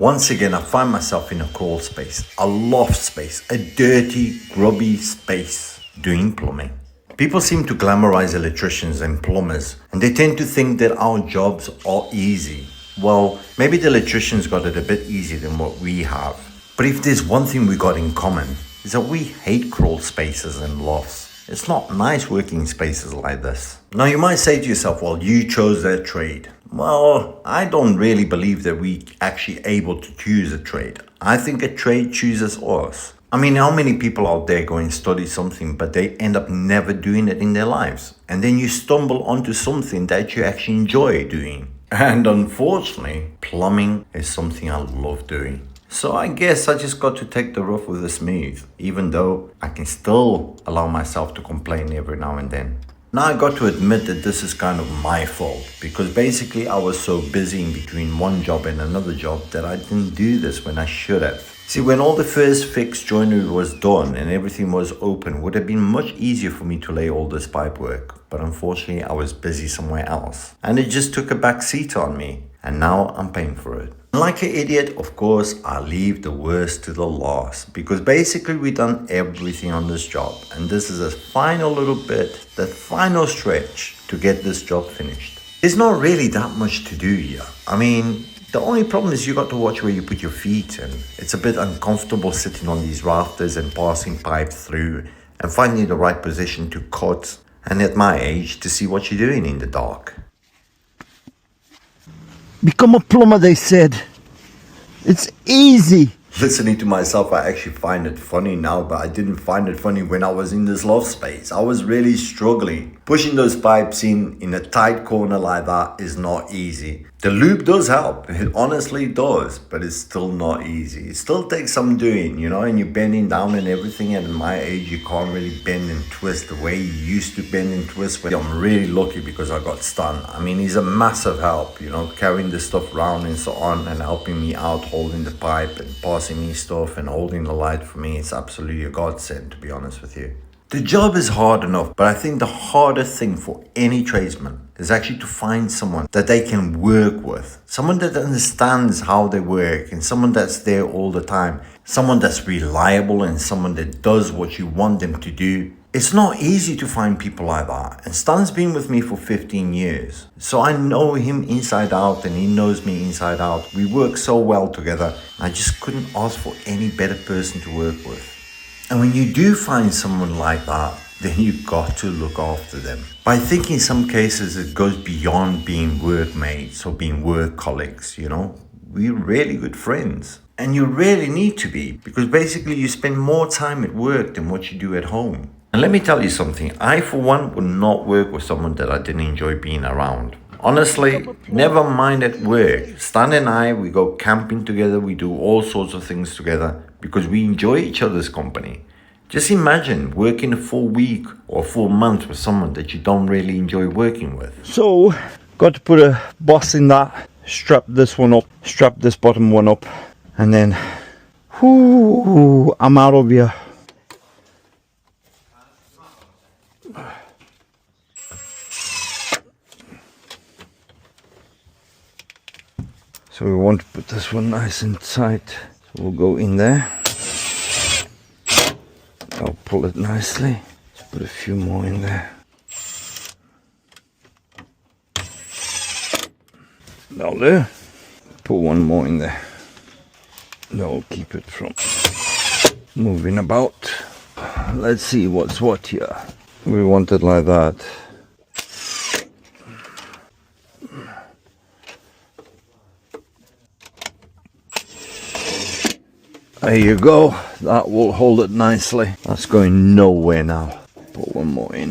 Once again, I find myself in a crawl space, a loft space, a dirty, grubby space doing plumbing. People seem to glamorize electricians and plumbers, and they tend to think that our jobs are easy. Well, maybe the electricians got it a bit easier than what we have. But if there's one thing we got in common, is that we hate crawl spaces and lofts. It's not nice working spaces like this. Now you might say to yourself, well, you chose that trade. Well, I don't really believe that we actually able to choose a trade. I think a trade chooses us. I mean, how many people out there go and study something, but they end up never doing it in their lives? And then you stumble onto something that you actually enjoy doing. And unfortunately, plumbing is something I love doing. So I guess I just got to take the rough with the smooth, even though I can still allow myself to complain every now and then. Now I got to admit that this is kind of my fault, because basically I was so busy in between one job and another job that I didn't do this when I should have. See, when all the first fixed joinery was done and everything was open, it would have been much easier for me to lay all this pipework. But unfortunately I was busy somewhere else, and it just took a back seat on me, and now I'm paying for it. Like an idiot, of course, I leave the worst to the last, because basically we've done everything on this job, and this is a final little bit, the final stretch to get this job finished. There's not really that much to do here. I mean, the only problem is you got to watch where you put your feet, and it's a bit uncomfortable sitting on these rafters and passing pipe through and finding the right position to cut, and at my age, to see what you're doing in the dark. Become a plumber, they said. It's easy. Listening to myself, I actually find it funny now, but I didn't find it funny when I was in this loft space. I was really struggling. Pushing those pipes in a tight corner like that is not easy. The lube does help, it honestly does, but it's still not easy. It still takes some doing, you know, and you're bending down and everything, and at my age you can't really bend and twist the way you used to bend and twist. I'm really lucky because I got Stan. I mean, he's a massive help, you know, carrying this stuff around and so on, and helping me out, holding the pipe and passing me stuff and holding the light for me. It's absolutely a godsend, to be honest with you. The job is hard enough, but I think the hardest thing for any tradesman is actually to find someone that they can work with. Someone that understands how they work, and someone that's there all the time. Someone that's reliable, and someone that does what you want them to do. It's not easy to find people like that. And Stan's been with me for 15 years. So I know him inside out, and he knows me inside out. We work so well together. I just couldn't ask for any better person to work with. And when you do find someone like that, then you've got to look after them. But I think in some cases it goes beyond being workmates or being work colleagues, you know. We're really good friends. And you really need to be, because basically you spend more time at work than what you do at home. And let me tell you something, I for one would not work with someone that I didn't enjoy being around. Honestly, never mind at work. Stan and I, we go camping together, we do all sorts of things together because we enjoy each other's company. Just imagine working a full week or a full month with someone that you don't really enjoy working with. So, got to put a boss in that, strap this one up, strap this bottom one up, and then, whoo, I'm out of here. So we want to put this one nice and tight. So we'll go in there. I'll pull it nicely. Let's put a few more in there. That'll do. Put one more in there. That'll keep it from moving about. Let's see what's what here. We want it like that. There you go, that will hold it nicely. That's going nowhere now. Put one more in.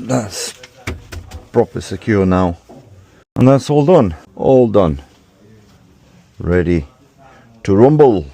That's proper secure now. And that's all done. All done. Ready to rumble.